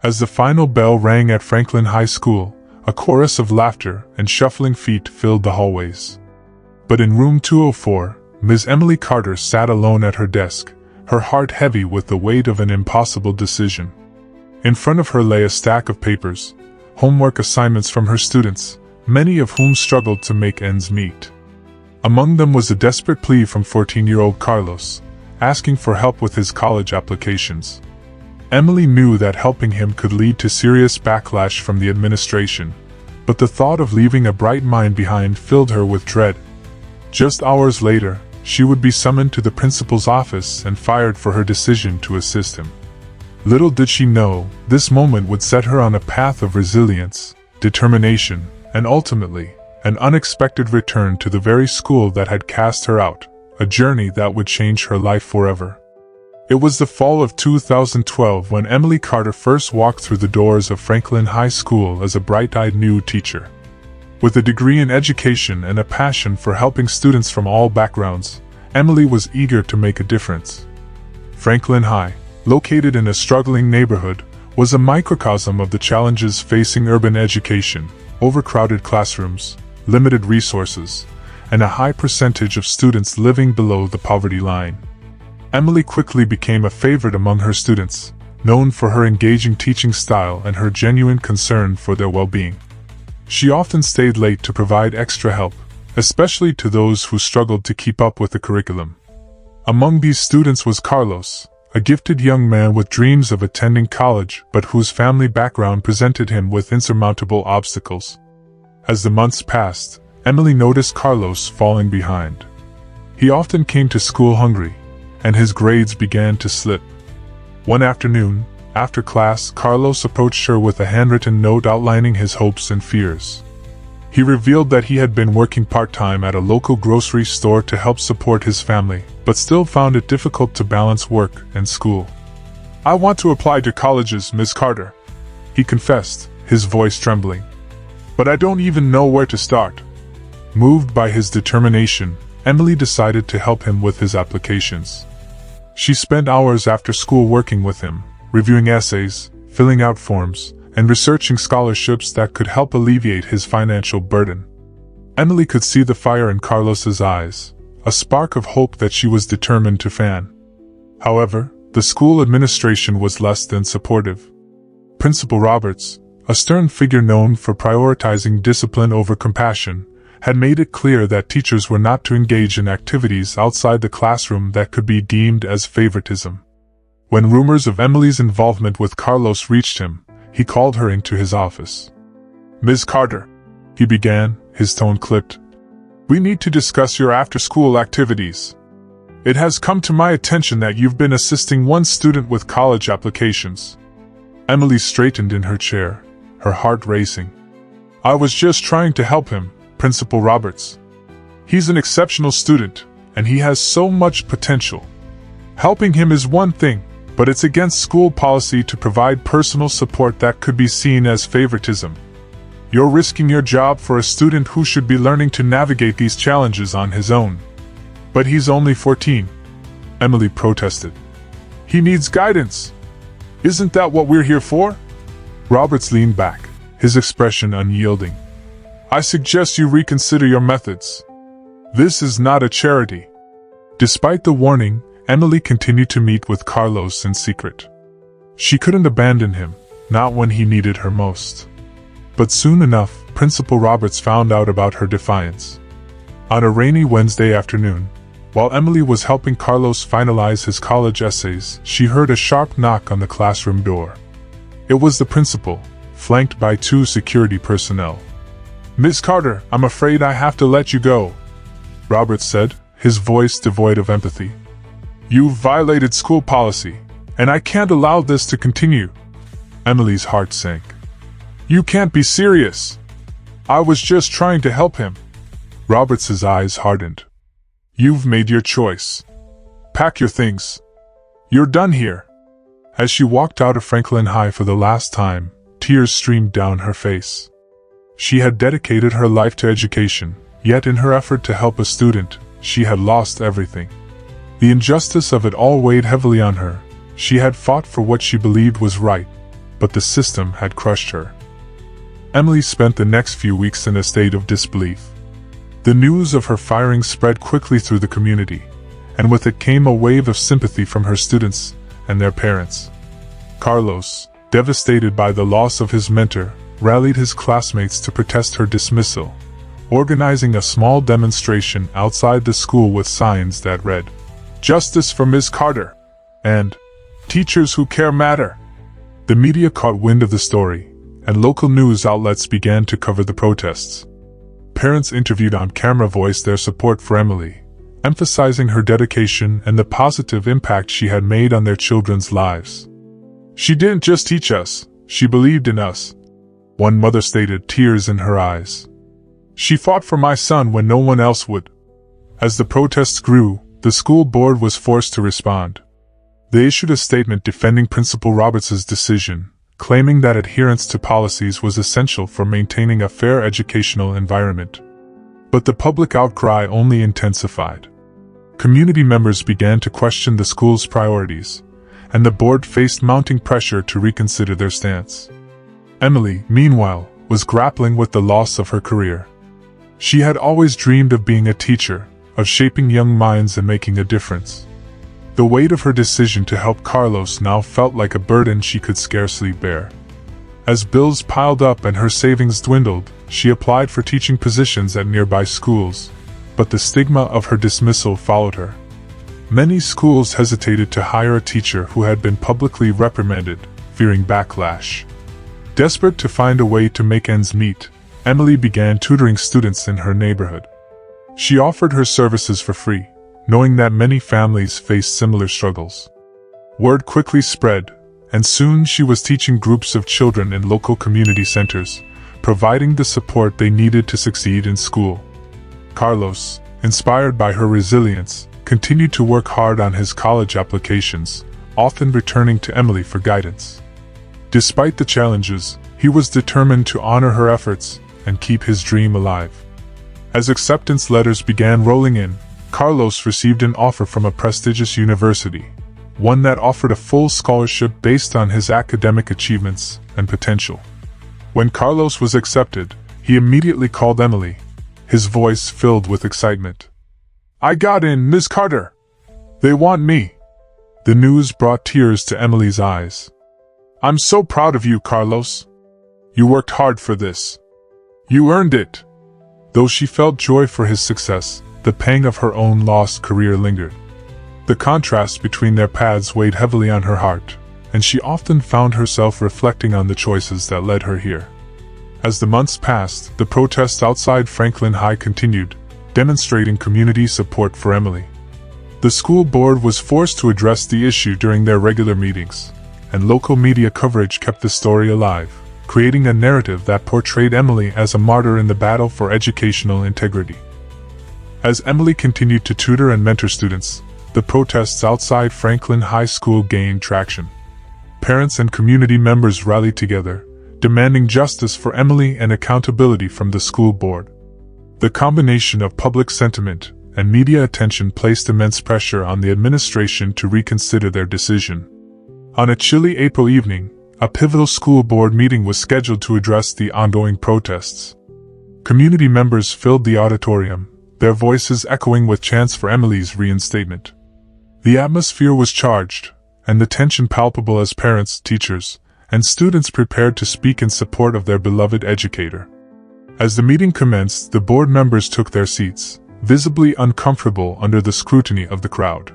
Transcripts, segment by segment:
As the final bell rang at Franklin High School, a chorus of laughter and shuffling feet filled the hallways. But in room 204, Ms. Emily Carter sat alone at her desk, her heart heavy with the weight of an impossible decision. In front of her lay a stack of papers, homework assignments from her students, many of whom struggled to make ends meet. Among them was a desperate plea from 14-year-old Carlos, asking for help with his college applications. Emily knew that helping him could lead to serious backlash from the administration, but the thought of leaving a bright mind behind filled her with dread. Just hours later, she would be summoned to the principal's office and fired for her decision to assist him. Little did she know, this moment would set her on a path of resilience, determination, and ultimately, an unexpected return to the very school that had cast her out, a journey that would change her life forever. It was the fall of 2012 when Emily Carter first walked through the doors of Franklin High School as a bright-eyed new teacher. With a degree in education and a passion for helping students from all backgrounds, Emily was eager to make a difference. Franklin High, located in a struggling neighborhood, was a microcosm of the challenges facing urban education: overcrowded classrooms, limited resources, and a high percentage of students living below the poverty line. Emily quickly became a favorite among her students, known for her engaging teaching style and her genuine concern for their well-being. She often stayed late to provide extra help, especially to those who struggled to keep up with the curriculum. Among these students was Carlos, a gifted young man with dreams of attending college but whose family background presented him with insurmountable obstacles. As the months passed, Emily noticed Carlos falling behind. He often came to school hungry, and his grades began to slip. One afternoon, after class, Carlos approached her with a handwritten note outlining his hopes and fears. He revealed that he had been working part-time at a local grocery store to help support his family, but still found it difficult to balance work and school. "I want to apply to colleges, Ms. Carter," he confessed, his voice trembling. "But I don't even know where to start." Moved by his determination, Emily decided to help him with his applications. She spent hours after school working with him, reviewing essays, filling out forms, and researching scholarships that could help alleviate his financial burden. Emily could see the fire in Carlos's eyes, a spark of hope that she was determined to fan. However, the school administration was less than supportive. Principal Roberts, a stern figure known for prioritizing discipline over compassion, had made it clear that teachers were not to engage in activities outside the classroom that could be deemed as favoritism. When rumors of Emily's involvement with Carlos reached him, he called her into his office. "Ms. Carter," he began, his tone clipped, "we need to discuss your after-school activities. It has come to my attention that you've been assisting one student with college applications." Emily straightened in her chair, her heart racing. "I was just trying to help him, Principal Roberts. He's an exceptional student, and he has so much potential. Helping him is one thing, but it's against school policy to provide personal support that could be seen as favoritism. You're risking your job for a student who should be learning to navigate these challenges on his own." "But he's only 14, Emily protested. "He needs guidance. Isn't that what we're here for?" Roberts leaned back, his expression unyielding. "I suggest you reconsider your methods. This is not a charity." Despite the warning, Emily continued to meet with Carlos in secret. She couldn't abandon him, not when he needed her most. But soon enough, Principal Roberts found out about her defiance. On a rainy Wednesday afternoon, while Emily was helping Carlos finalize his college essays, she heard a sharp knock on the classroom door. It was the principal, flanked by 2 security personnel. "Ms. Carter, I'm afraid I have to let you go," Roberts said, his voice devoid of empathy. "You've violated school policy, and I can't allow this to continue." Emily's heart sank. "You can't be serious. I was just trying to help him." Roberts's eyes hardened. "You've made your choice. Pack your things. You're done here." As she walked out of Franklin High for the last time, tears streamed down her face. She had dedicated her life to education, yet in her effort to help a student, she had lost everything. The injustice of it all weighed heavily on her. She had fought for what she believed was right, but the system had crushed her. Emily spent the next few weeks in a state of disbelief. The news of her firing spread quickly through the community, and with it came a wave of sympathy from her students and their parents. Carlos, devastated by the loss of his mentor, rallied his classmates to protest her dismissal, organizing a small demonstration outside the school with signs that read, "Justice for Ms. Carter," and "Teachers who care matter." The media caught wind of the story, and local news outlets began to cover the protests. Parents interviewed on camera voiced their support for Emily, emphasizing her dedication and the positive impact she had made on their children's lives. "She didn't just teach us, she believed in us," one mother stated, tears in her eyes. "She fought for my son when no one else would." As the protests grew, the school board was forced to respond. They issued a statement defending Principal Roberts' decision, claiming that adherence to policies was essential for maintaining a fair educational environment. But the public outcry only intensified. Community members began to question the school's priorities, and the board faced mounting pressure to reconsider their stance. Emily, meanwhile, was grappling with the loss of her career. She had always dreamed of being a teacher, of shaping young minds and making a difference. The weight of her decision to help Carlos now felt like a burden she could scarcely bear. As bills piled up and her savings dwindled, she applied for teaching positions at nearby schools, but the stigma of her dismissal followed her. Many schools hesitated to hire a teacher who had been publicly reprimanded, fearing backlash. Desperate to find a way to make ends meet, Emily began tutoring students in her neighborhood. She offered her services for free, knowing that many families faced similar struggles. Word quickly spread, and soon she was teaching groups of children in local community centers, providing the support they needed to succeed in school. Carlos, inspired by her resilience, continued to work hard on his college applications, often returning to Emily for guidance. Despite the challenges, he was determined to honor her efforts and keep his dream alive. As acceptance letters began rolling in, Carlos received an offer from a prestigious university, one that offered a full scholarship based on his academic achievements and potential. When Carlos was accepted, he immediately called Emily, his voice filled with excitement. "I got in, Ms. Carter! They want me!" The news brought tears to Emily's eyes. "I'm so proud of you, Carlos. You worked hard for this. You earned it." Though she felt joy for his success, the pang of her own lost career lingered. The contrast between their paths weighed heavily on her heart, and she often found herself reflecting on the choices that led her here. As the months passed, the protests outside Franklin High continued, demonstrating community support for Emily. The school board was forced to address the issue during their regular meetings, and local media coverage kept the story alive, creating a narrative that portrayed Emily as a martyr in the battle for educational integrity. As Emily continued to tutor and mentor students, the protests outside Franklin High School gained traction. Parents and community members rallied together, demanding justice for Emily and accountability from the school board. The combination of public sentiment and media attention placed immense pressure on the administration to reconsider their decision. On a chilly April evening, a pivotal school board meeting was scheduled to address the ongoing protests. Community members filled the auditorium, their voices echoing with chants for Emily's reinstatement. The atmosphere was charged, and the tension palpable as parents, teachers, and students prepared to speak in support of their beloved educator. As the meeting commenced, the board members took their seats, visibly uncomfortable under the scrutiny of the crowd.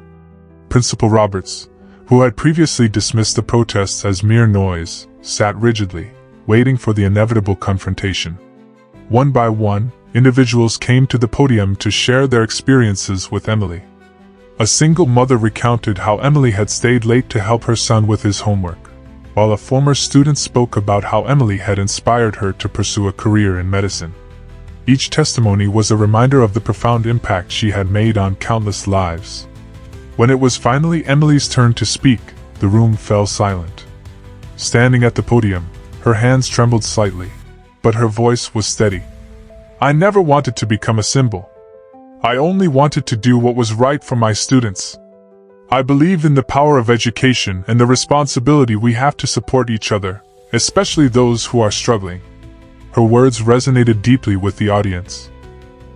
Principal Roberts, who had previously dismissed the protests as mere noise, sat rigidly, waiting for the inevitable confrontation. One by one, individuals came to the podium to share their experiences with Emily. A single mother recounted how Emily had stayed late to help her son with his homework, while a former student spoke about how Emily had inspired her to pursue a career in medicine. Each testimony was a reminder of the profound impact she had made on countless lives. When it was finally Emily's turn to speak, the room fell silent. Standing at the podium, her hands trembled slightly, but her voice was steady. "I never wanted to become a symbol. I only wanted to do what was right for my students. I believe in the power of education and the responsibility we have to support each other, especially those who are struggling. Her words resonated deeply with the audience.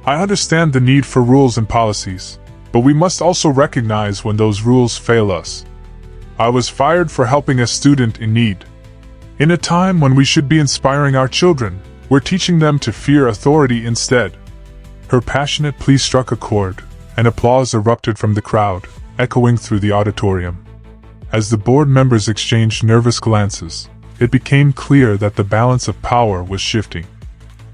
I understand the need for rules and policies, but we must also recognize when those rules fail us. I was fired for helping a student in need. In a time when we should be inspiring our children, we're teaching them to fear authority instead. Her passionate plea struck a chord, and applause erupted from the crowd, echoing through the auditorium. As the board members exchanged nervous glances, it became clear that the balance of power was shifting.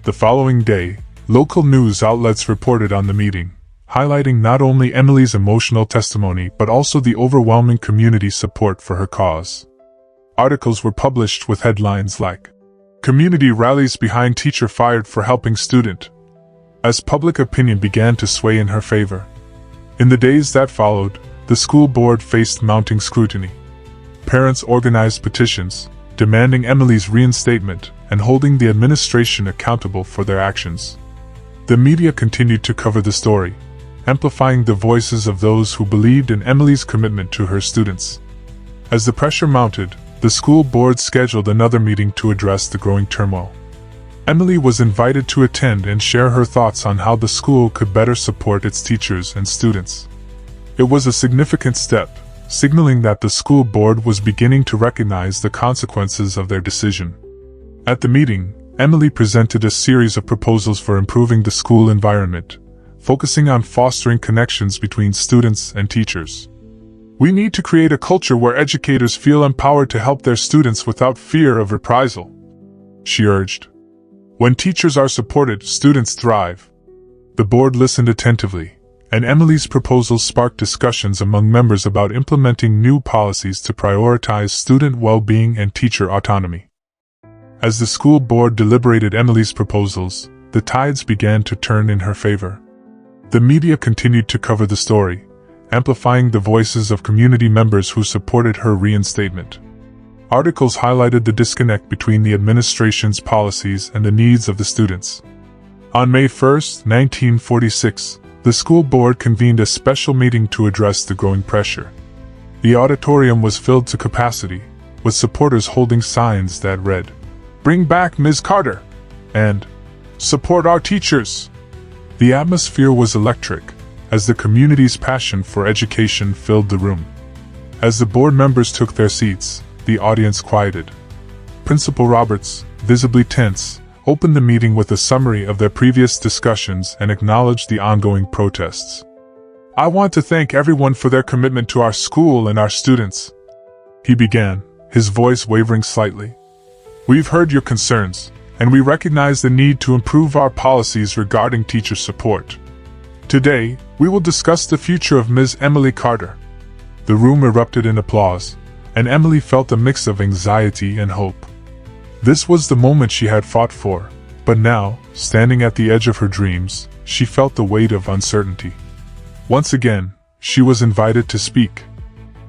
The following day, local news outlets reported on the meeting, highlighting not only Emily's emotional testimony but also the overwhelming community support for her cause. Articles were published with headlines like, "Community rallies behind teacher fired for helping student," as public opinion began to sway in her favor. In the days that followed, the school board faced mounting scrutiny. Parents organized petitions, demanding Emily's reinstatement and holding the administration accountable for their actions. The media continued to cover the story, amplifying the voices of those who believed in Emily's commitment to her students. As the pressure mounted, the school board scheduled another meeting to address the growing turmoil. Emily was invited to attend and share her thoughts on how the school could better support its teachers and students. It was a significant step, signaling that the school board was beginning to recognize the consequences of their decision. At the meeting, Emily presented a series of proposals for improving the school environment, focusing on fostering connections between students and teachers. "We need to create a culture where educators feel empowered to help their students without fear of reprisal," she urged. "When teachers are supported, students thrive." The board listened attentively, and Emily's proposals sparked discussions among members about implementing new policies to prioritize student well-being and teacher autonomy. As the school board deliberated Emily's proposals, the tides began to turn in her favor. The media continued to cover the story, amplifying the voices of community members who supported her reinstatement. Articles highlighted the disconnect between the administration's policies and the needs of the students. On May 1, 1946, the school board convened a special meeting to address the growing pressure. The auditorium was filled to capacity, with supporters holding signs that read, "Bring back Ms. Carter," and "Support our teachers." The atmosphere was electric, as the community's passion for education filled the room. As the board members took their seats, the audience quieted. Principal Roberts, visibly tense, opened the meeting with a summary of their previous discussions and acknowledged the ongoing protests. "I want to thank everyone for their commitment to our school and our students," he began, his voice wavering slightly. "We've heard your concerns, and we recognize the need to improve our policies regarding teacher support. Today, we will discuss the future of Ms. Emily Carter." The room erupted in applause, and Emily felt a mix of anxiety and hope. This was the moment she had fought for, but now, standing at the edge of her dreams, she felt the weight of uncertainty. Once again, she was invited to speak.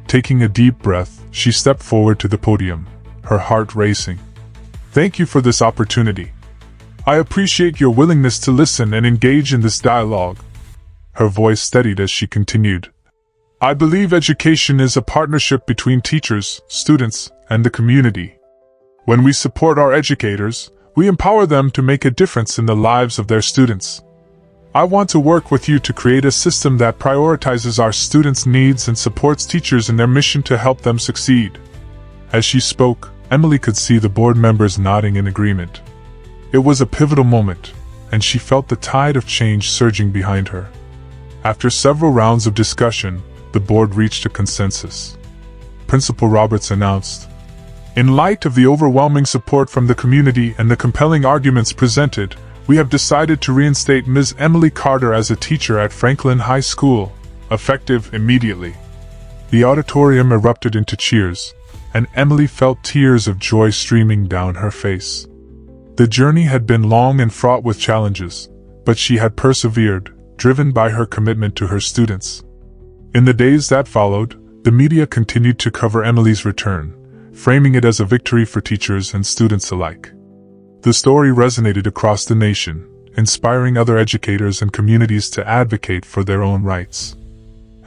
Taking a deep breath, she stepped forward to the podium, her heart racing. "Thank you for this opportunity. I appreciate your willingness to listen and engage in this dialogue." Her voice steadied as she continued. "I believe education is a partnership between teachers, students, and the community. When we support our educators, we empower them to make a difference in the lives of their students. I want to work with you to create a system that prioritizes our students' needs and supports teachers in their mission to help them succeed." As she spoke, Emily could see the board members nodding in agreement. It was a pivotal moment, and she felt the tide of change surging behind her. After several rounds of discussion, the board reached a consensus. Principal Roberts announced, "In light of the overwhelming support from the community and the compelling arguments presented, we have decided to reinstate Ms. Emily Carter as a teacher at Franklin High School, effective immediately." The auditorium erupted into cheers, and Emily felt tears of joy streaming down her face. The journey had been long and fraught with challenges, but she had persevered, driven by her commitment to her students. In the days that followed, the media continued to cover Emily's return, framing it as a victory for teachers and students alike. The story resonated across the nation, inspiring other educators and communities to advocate for their own rights.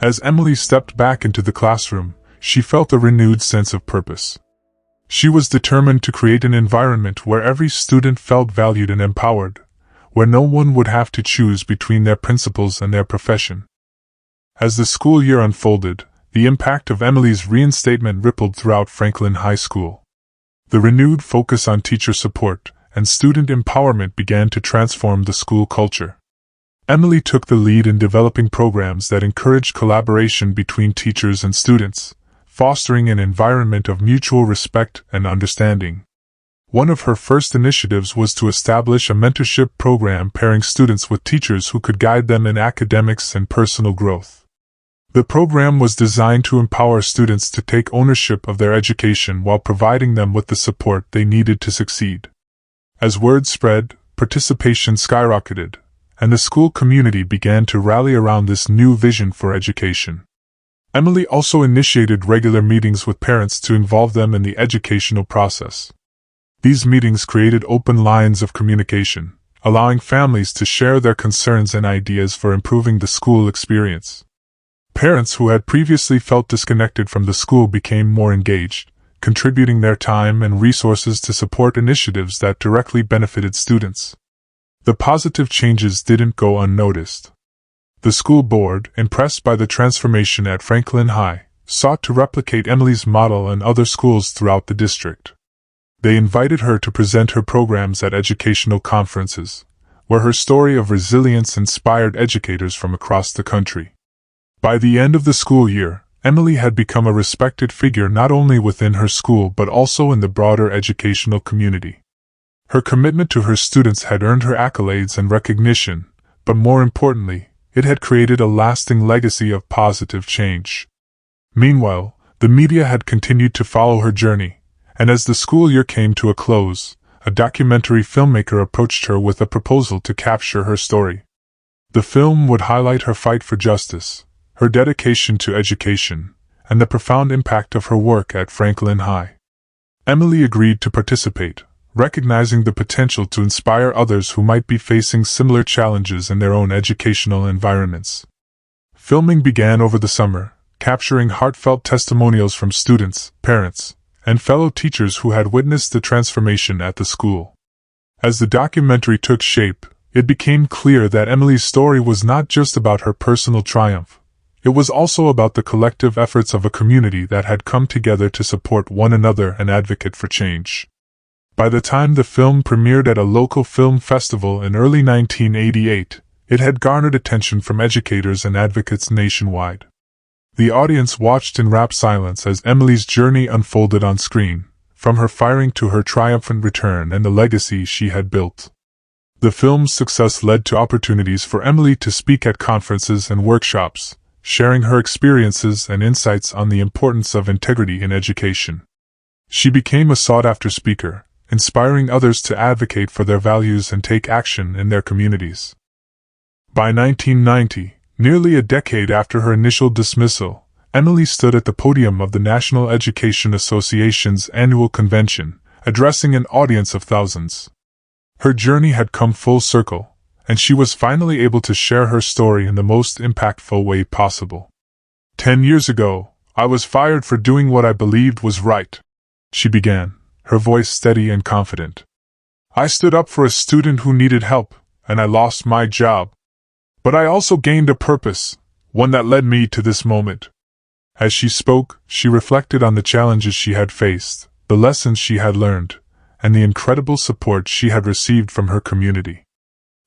As Emily stepped back into the classroom, she felt a renewed sense of purpose. She was determined to create an environment where every student felt valued and empowered, where no one would have to choose between their principles and their profession. As the school year unfolded, the impact of Emily's reinstatement rippled throughout Franklin High School. The renewed focus on teacher support and student empowerment began to transform the school culture. Emily took the lead in developing programs that encouraged collaboration between teachers and students, fostering an environment of mutual respect and understanding. One of her first initiatives was to establish a mentorship program pairing students with teachers who could guide them in academics and personal growth. The program was designed to empower students to take ownership of their education while providing them with the support they needed to succeed. As word spread, participation skyrocketed, and the school community began to rally around this new vision for education. Emily also initiated regular meetings with parents to involve them in the educational process. These meetings created open lines of communication, allowing families to share their concerns and ideas for improving the school experience. Parents who had previously felt disconnected from the school became more engaged, contributing their time and resources to support initiatives that directly benefited students. The positive changes didn't go unnoticed. The school board, impressed by the transformation at Franklin High, sought to replicate Emily's model in other schools throughout the district. They invited her to present her programs at educational conferences, where her story of resilience inspired educators from across the country. By the end of the school year, Emily had become a respected figure not only within her school but also in the broader educational community. Her commitment to her students had earned her accolades and recognition, but more importantly, it had created a lasting legacy of positive change. Meanwhile, the media had continued to follow her journey, and as the school year came to a close, a documentary filmmaker approached her with a proposal to capture her story. The film would highlight her fight for justice, her dedication to education, and the profound impact of her work at Franklin High. Emily agreed to participate, recognizing the potential to inspire others who might be facing similar challenges in their own educational environments. Filming began over the summer, capturing heartfelt testimonials from students, parents, and fellow teachers who had witnessed the transformation at the school. As the documentary took shape, it became clear that Emily's story was not just about her personal triumph. It was also about the collective efforts of a community that had come together to support one another and advocate for change. By the time the film premiered at a local film festival in early 1988, it had garnered attention from educators and advocates nationwide. The audience watched in rapt silence as Emily's journey unfolded on screen, from her firing to her triumphant return and the legacy she had built. The film's success led to opportunities for Emily to speak at conferences and workshops, sharing her experiences and insights on the importance of integrity in education. She became a sought-after speaker, inspiring others to advocate for their values and take action in their communities. By 1990, nearly a decade after her initial dismissal, Emily stood at the podium of the National Education Association's annual convention, addressing an audience of thousands. Her journey had come full circle, and she was finally able to share her story in the most impactful way possible. 10 years ago, I was fired for doing what I believed was right, she began, her voice steady and confident. I stood up for a student who needed help, and I lost my job. But I also gained a purpose, one that led me to this moment. As she spoke, she reflected on the challenges she had faced, the lessons she had learned, and the incredible support she had received from her community.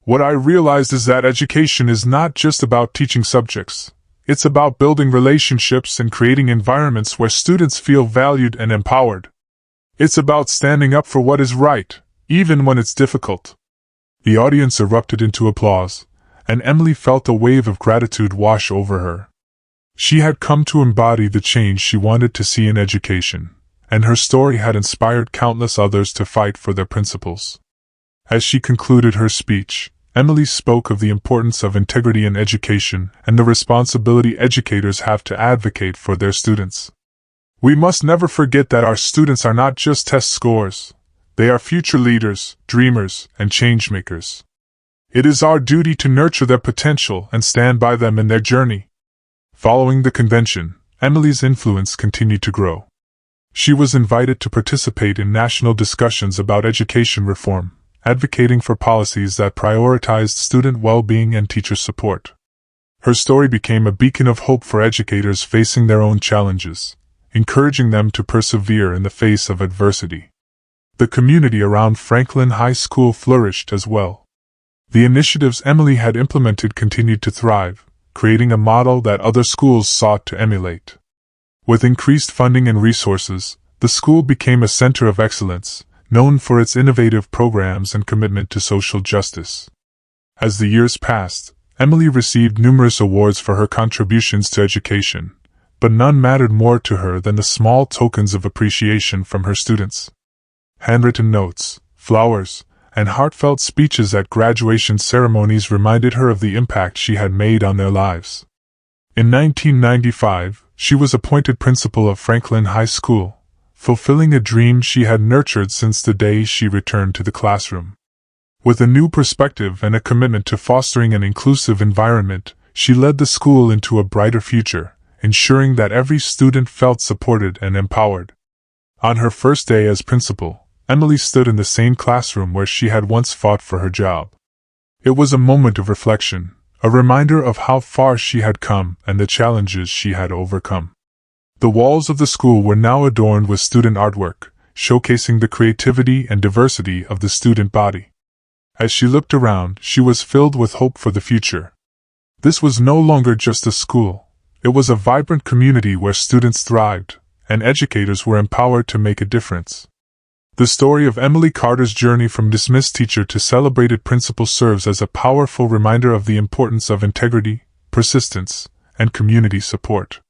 What I realized is that education is not just about teaching subjects. It's about building relationships and creating environments where students feel valued and empowered. It's about standing up for what is right, even when it's difficult. The audience erupted into applause, and Emily felt a wave of gratitude wash over her. She had come to embody the change she wanted to see in education, and her story had inspired countless others to fight for their principles. As she concluded her speech, Emily spoke of the importance of integrity in education and the responsibility educators have to advocate for their students. We must never forget that our students are not just test scores. They are future leaders, dreamers, and changemakers. It is our duty to nurture their potential and stand by them in their journey. Following the convention, Emily's influence continued to grow. She was invited to participate in national discussions about education reform, advocating for policies that prioritized student well-being and teacher support. Her story became a beacon of hope for educators facing their own challenges, encouraging them to persevere in the face of adversity. The community around Franklin High School flourished as well. The initiatives Emily had implemented continued to thrive, creating a model that other schools sought to emulate. With increased funding and resources, the school became a center of excellence, known for its innovative programs and commitment to social justice. As the years passed, Emily received numerous awards for her contributions to education, but none mattered more to her than the small tokens of appreciation from her students. Handwritten notes, flowers, and heartfelt speeches at graduation ceremonies reminded her of the impact she had made on their lives. In 1995, she was appointed principal of Franklin High School, fulfilling a dream she had nurtured since the day she returned to the classroom. With a new perspective and a commitment to fostering an inclusive environment, she led the school into a brighter future, ensuring that every student felt supported and empowered. On her first day as principal, Emily stood in the same classroom where she had once fought for her job. It was a moment of reflection, a reminder of how far she had come and the challenges she had overcome. The walls of the school were now adorned with student artwork, showcasing the creativity and diversity of the student body. As she looked around, she was filled with hope for the future. This was no longer just a school. It was a vibrant community where students thrived, and educators were empowered to make a difference. The story of Emily Carter's journey from dismissed teacher to celebrated principal serves as a powerful reminder of the importance of integrity, persistence, and community support.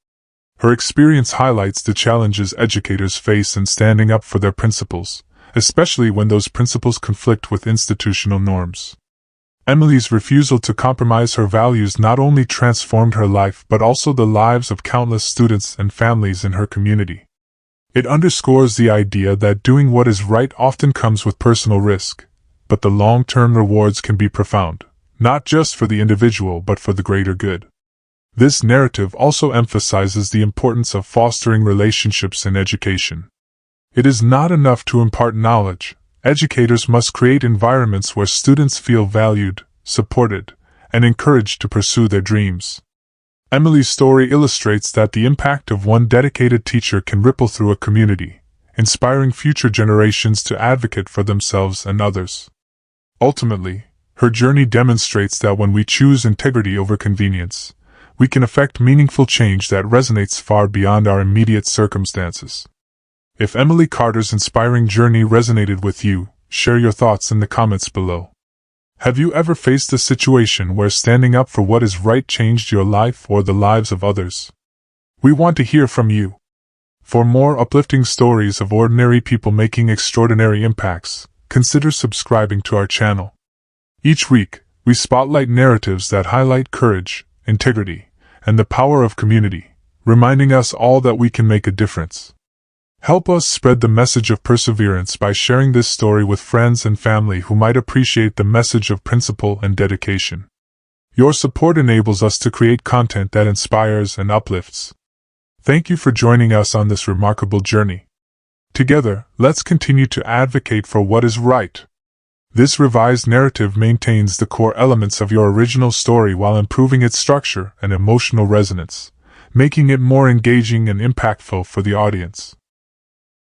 Her experience highlights the challenges educators face in standing up for their principles, especially when those principles conflict with institutional norms. Emily's refusal to compromise her values not only transformed her life but also the lives of countless students and families in her community. It underscores the idea that doing what is right often comes with personal risk, but the long-term rewards can be profound, not just for the individual but for the greater good. This narrative also emphasizes the importance of fostering relationships in education. It is not enough to impart knowledge. Educators must create environments where students feel valued, supported, and encouraged to pursue their dreams. Emily's story illustrates that the impact of one dedicated teacher can ripple through a community, inspiring future generations to advocate for themselves and others. Ultimately, her journey demonstrates that when we choose integrity over convenience, we can effect meaningful change that resonates far beyond our immediate circumstances. If Emily Carter's inspiring journey resonated with you, share your thoughts in the comments below. Have you ever faced a situation where standing up for what is right changed your life or the lives of others? We want to hear from you. For more uplifting stories of ordinary people making extraordinary impacts, consider subscribing to our channel. Each week, we spotlight narratives that highlight courage, integrity, and the power of community, reminding us all that we can make a difference. Help us spread the message of perseverance by sharing this story with friends and family who might appreciate the message of principle and dedication. Your support enables us to create content that inspires and uplifts. Thank you for joining us on this remarkable journey. Together, let's continue to advocate for what is right. This revised narrative maintains the core elements of your original story while improving its structure and emotional resonance, making it more engaging and impactful for the audience.